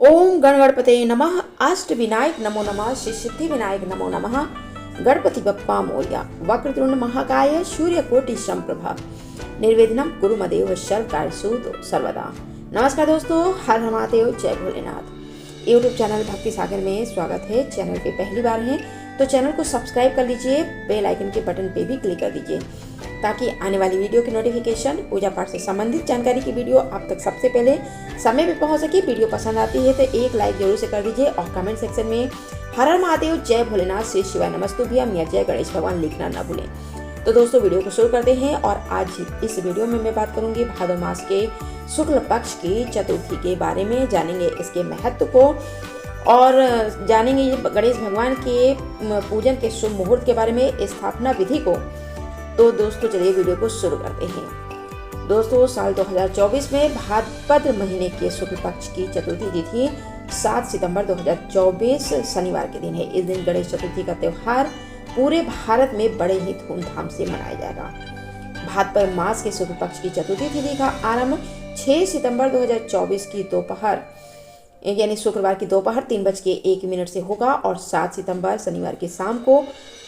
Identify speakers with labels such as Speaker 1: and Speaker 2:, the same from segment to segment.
Speaker 1: ओम गण गणपते नमः। अष्ट विनायक नमो नमः। श्री सिद्धि विनायक नमो नमः। गणपति बप्पा मोरया। वक्रतुंड महाकाय सूर्यकोटि समप्रभा। निर्विघ्नं कुरु मदेव सर्वकार्येषु सर्वदा। नमस्कार दोस्तों, हर हर महादेव, जय भोलेनाथ। यूट्यूब चैनल भक्ति सागर में स्वागत है। चैनल पे पहली बार हैं तो चैनल को सब्सक्राइब कर लीजिए, बेल आइकन के बटन पे भी क्लिक कर दीजिए ताकि आने वाली वीडियो की नोटिफिकेशन, पूजा पाठ से संबंधित जानकारी की वीडियो आप तक सबसे पहले समय पे पहुंच सके। वीडियो पसंद आती है तो एक लाइक जरूर से कर दीजिए और कमेंट सेक्शन में हर हर महादेव, जय भोलेनाथ, श्री शिवाय नमस्तुभ्यम या जय गणेश भगवान लिखना ना भूलें। तो दोस्तों वीडियो को शुरू करते हैं और आज इस वीडियो में मैं बात करूंगी भादो मास के शुक्ल पक्ष की चतुर्थी के बारे में। जानेंगे इसके महत्व को और जानेंगे गणेश भगवान के पूजन के शुभ मुहूर्त के बारे में, स्थापना विधि को। तो दोस्तों चलिए वीडियो को शुरू करते हैं। दोस्तों साल 2024 में भाद्रपद महीने के शुक्ल पक्ष की चतुर्थी तिथि 7 सितंबर 2024 शनिवार के दिन है। इस दिन गणेश चतुर्थी का त्यौहार पूरे भारत में बड़े ही धूमधाम से मनाया जाएगा। भाद्रपद मास के शुक्ल पक्ष की चतुर्थी तिथि का आरंभ 6 सितंबर 2024 की दोपहर यानी शुक्रवार की दोपहर 3:01 से होगा और 7 सितंबर शनिवार की शाम को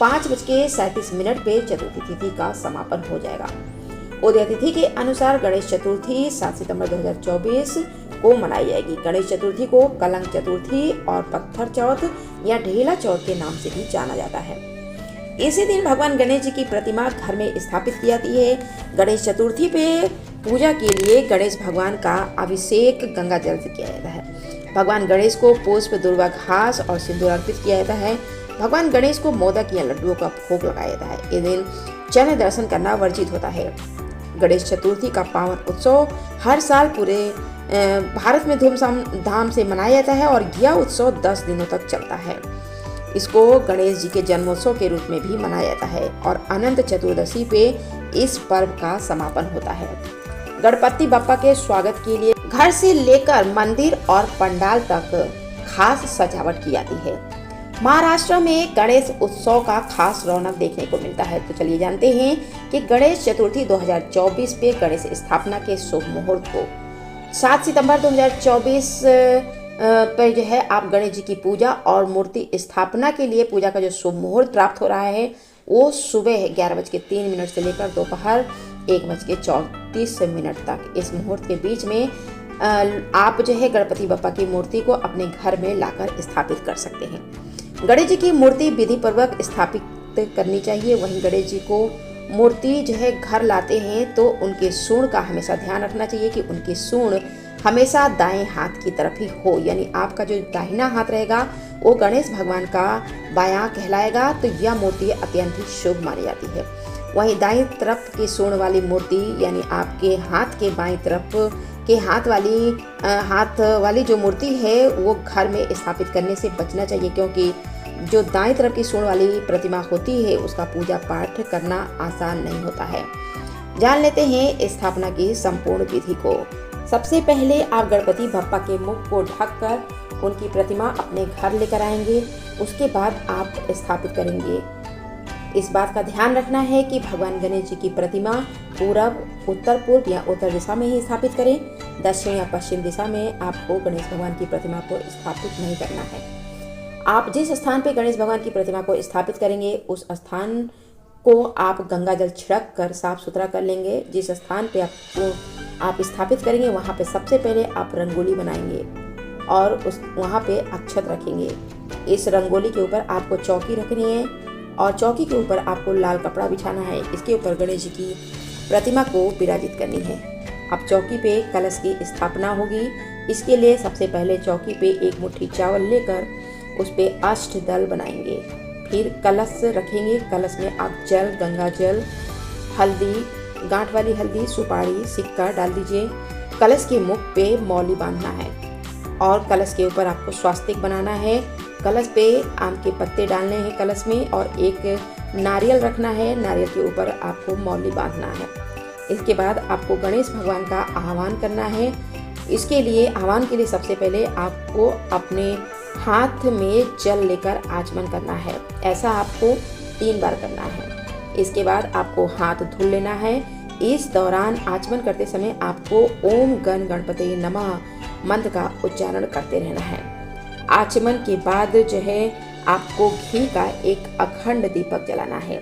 Speaker 1: 5:37 पे चतुर्थी तिथि का समापन हो जाएगा। उदय तिथि के अनुसार गणेश चतुर्थी 7 सितंबर 2024 को मनाई जाएगी। गणेश चतुर्थी को कलंक चतुर्थी और पत्थर चौथ या ढेला चौथ के नाम से भी जाना जाता है। इसी दिन भगवान गणेश जी की प्रतिमा घर में स्थापित की जाती है। गणेश चतुर्थी पे पूजा के लिए गणेश भगवान का अभिषेक गंगा जल से किया जाता है। भगवान गणेश को पुष्प, दुर्वा घास और सिंदूर अर्पित किया जाता है। भगवान गणेश को मोदक या लड्डुओं का भोग लगाया जाता है। इस दिन चरण दर्शन करना वर्जित होता है। गणेश चतुर्थी का पावन उत्सव हर साल पूरे भारत में धूमधाम से मनाया जाता है और यह उत्सव 10 दिनों तक चलता है। इसको गणेश जी के जन्मोत्सव के रूप में भी मनाया जाता है और अनंत चतुर्दशी पे इस पर्व का समापन होता है। गणपति बप्पा के स्वागत के लिए घर से लेकर मंदिर और पंडाल तक खास सजावट की जाती है। महाराष्ट्र में गणेश उत्सव का खास रौनक देखने को मिलता है। तो चलिए जानते हैं कि गणेश चतुर्थी 2024 पे गणेश स्थापना के शुभ मुहूर्त को 7 सितंबर 2024 पर जो है आप गणेश जी की पूजा और मूर्ति स्थापना के लिए पूजा का जो शुभ मुहूर्त प्राप्त हो रहा है वो सुबह 11:03 से लेकर दोपहर 1:34 तक। इस मुहूर्त के बीच में आप जो है गणपति बप्पा की मूर्ति को अपने घर में लाकर स्थापित कर सकते हैं। गणेश जी की मूर्ति विधि पूर्वक स्थापित करनी चाहिए। वहीं गणेश जी को मूर्ति जो है घर लाते हैं तो उनके सूंड का हमेशा ध्यान रखना चाहिए कि उनकी सूंड हमेशा दाएं हाथ की तरफ ही हो, यानी आपका जो दाहिना हाथ रहेगा वो गणेश भगवान का बायां कहलाएगा। तो यह मूर्ति अत्यंत ही शुभ मानी जाती है। वहीं दाईं तरफ की सूंड वाली मूर्ति यानी आपके हाथ के बाईं तरफ के हाथ वाली जो मूर्ति है वो घर में स्थापित करने से बचना चाहिए, क्योंकि जो दाईं तरफ की सूंड वाली प्रतिमा होती है उसका पूजा पाठ करना आसान नहीं होता है। जान लेते हैं स्थापना की संपूर्ण विधि को। सबसे पहले आप गणपति बप्पा के मुख को ढककर उनकी प्रतिमा अपने घर लेकर आएंगे। उसके बाद आप स्थापित करेंगे। इस बात का ध्यान रखना है कि भगवान गणेश जी की प्रतिमा पूरब, उत्तर पूर्व या उत्तर दिशा में ही स्थापित करें। दक्षिण या पश्चिम दिशा में आपको गणेश भगवान की प्रतिमा को स्थापित नहीं करना है। आप जिस स्थान पे गणेश भगवान की प्रतिमा को स्थापित करेंगे उस स्थान को आप गंगा जल छिड़क कर साफ सुथरा कर लेंगे। जिस स्थान पे आप स्थापित करेंगे वहाँ पे सबसे पहले आप रंगोली बनाएंगे और वहाँ पे अक्षत रखेंगे। इस रंगोली के ऊपर आपको चौकी रखनी है और चौकी के ऊपर आपको लाल कपड़ा बिछाना है। इसके ऊपर गणेश जी की प्रतिमा को विराजित करनी है। अब चौकी पे कलश की स्थापना होगी। इसके लिए सबसे पहले चौकी पे एक मुट्ठी चावल लेकर उस पे अष्टदल बनाएंगे। फिर कलश रखेंगे। कलश में आप जल, गंगा जल, हल्दी, गांठ वाली हल्दी, सुपारी, सिक्का डाल दीजिए। कलश के मुख पे मौली बांधना है और कलश के ऊपर आपको स्वास्तिक बनाना है। कलश पे आम के पत्ते डालने हैं कलश में और एक नारियल रखना है। नारियल के ऊपर आपको मौली बांधना है। इसके बाद आपको गणेश भगवान का आह्वान करना है। इसके लिए आह्वान के लिए सबसे पहले आपको अपने हाथ में जल लेकर आचमन करना है। ऐसा आपको 3 बार करना है। इसके बाद आपको हाथ धुल लेना है। इस दौरान आचमन करते समय आपको ओम गण गणपते नमः मंत्र का उच्चारण करते रहना है। आचमन के बाद जो है आपको घी का एक अखंड दीपक जलाना है।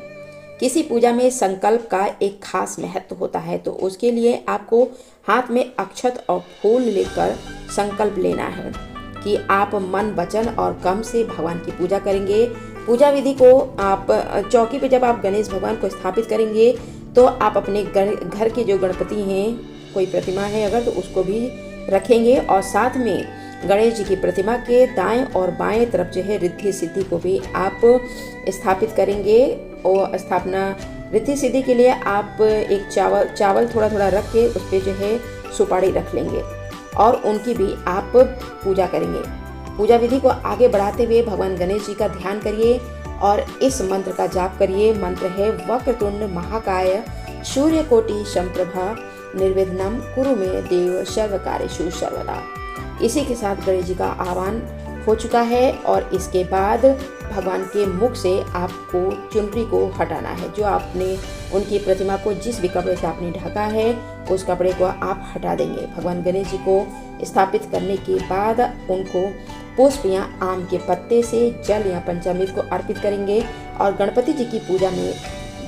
Speaker 1: किसी पूजा में संकल्प का एक खास महत्व होता है, तो उसके लिए आपको हाथ में अक्षत और फूल लेकर संकल्प लेना है कि आप मन, वचन और कर्म से भगवान की पूजा करेंगे। पूजा विधि को आप चौकी पे जब आप गणेश भगवान को स्थापित करेंगे तो आप अपने घर के जो गणपति हैं, कोई प्रतिमा है अगर, तो उसको भी रखेंगे और साथ में गणेश जी की प्रतिमा के दाएं और बाएं तरफ जो है रिद्धि सिद्धि को भी आप स्थापित करेंगे। और स्थापना रिद्धि सिद्धि के लिए आप एक चावल थोड़ा थोड़ा रख के उस पर जो है सुपारी रख लेंगे और उनकी भी आप पूजा करेंगे। पूजा विधि को आगे बढ़ाते हुए भगवान गणेश जी का ध्यान करिए और इस मंत्र का जाप करिए। मंत्र है वक्रतुंड महाकाय सूर्यकोटि समप्रभा निर्विघ्नं कुरु मे देव सर्वकार्येषु सर्वदा। इसी के साथ गणेश जी का आह्वान हो चुका है और इसके बाद भगवान के मुख से आपको चुनरी को हटाना है। जो आपने उनकी प्रतिमा को जिस भी कपड़े से आपने ढका है उस कपड़े को आप हटा देंगे। भगवान गणेश जी को स्थापित करने के बाद उनको पुष्प या आम के पत्ते से जल या पंचामृत को अर्पित करेंगे। और गणपति जी की पूजा में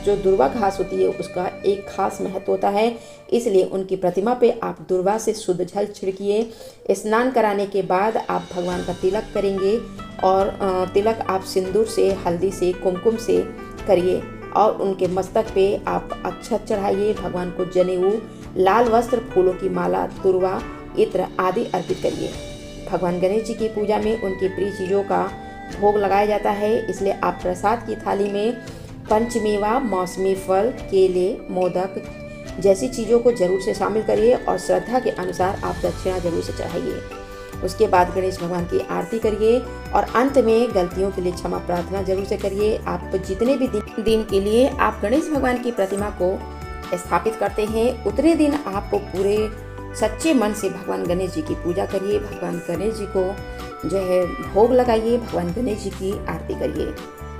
Speaker 1: जो दुर्वा घास होती है उसका एक खास महत्व होता है, इसलिए उनकी प्रतिमा पे आप दुर्वा से शुद्ध जल छिड़किए। स्नान कराने के बाद आप भगवान का तिलक करेंगे और तिलक आप सिंदूर से, हल्दी से, कुमकुम से करिए और उनके मस्तक पे आप अक्षत चढ़ाइए। भगवान को जनेऊ, लाल वस्त्र, फूलों की माला, तुरवा, इत्र आदि अर्पित करिए। भगवान गणेश जी की पूजा में उनकी प्रिय चीज़ों का भोग लगाया जाता है, इसलिए आप प्रसाद की थाली में पंचमेवा, मौसमी फल, केले, मोदक जैसी चीज़ों को जरूर से शामिल करिए और श्रद्धा के अनुसार आप दक्षिणा जरूर से चढ़ाइए। उसके बाद गणेश भगवान की आरती करिए और अंत में गलतियों के लिए क्षमा प्रार्थना जरूर से करिए। आप जितने भी दिन के लिए आप गणेश भगवान की प्रतिमा को स्थापित करते हैं, उतने दिन आपको पूरे सच्चे मन से भगवान गणेश जी की पूजा करिए। भगवान गणेश जी को जो है भोग लगाइए, भगवान गणेश जी की आरती करिए।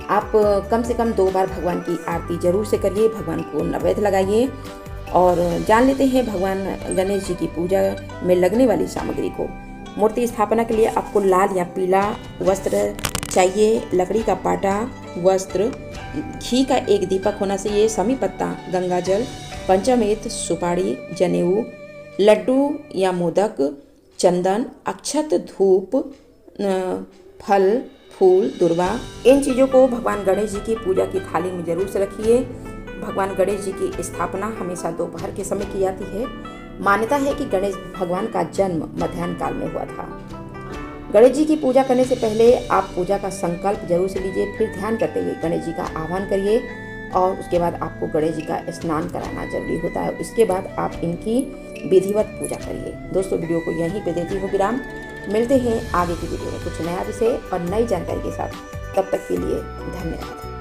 Speaker 1: आप कम से कम 2 बार भगवान की आरती जरूर से करिए, भगवान को नैवेद्य लगाइए। और जान लेते हैं भगवान गणेश जी की पूजा में लगने वाली सामग्री को। मूर्ति स्थापना के लिए आपको लाल या पीला वस्त्र चाहिए, लकड़ी का पाटा, वस्त्र, घी का एक दीपक होना चाहिए, समी पत्ता, गंगाजल, पंचामृत, सुपारी, जनेऊ, लड्डू या मोदक, चंदन, अक्षत, धूप, फल, फूल, दुर्वा, इन चीज़ों को भगवान गणेश जी की पूजा की थाली में जरूर से रखिए। भगवान गणेश जी की स्थापना हमेशा दोपहर के समय की जाती है। मान्यता है कि गणेश भगवान का जन्म मध्याह्न काल में हुआ था। गणेश जी की पूजा करने से पहले आप पूजा का संकल्प जरूर से लीजिए, फिर ध्यान करते हुए गणेश जी का आह्वान करिए और उसके बाद आपको गणेश जी का स्नान कराना जरूरी होता है। उसके बाद आप इनकी विधिवत पूजा करिए। दोस्तों, वीडियो को यहीं पे देती हूँ विराम। मिलते हैं आगे की वीडियो में कुछ नया विषय और नई जानकारी के साथ। तब तक के लिए धन्यवाद।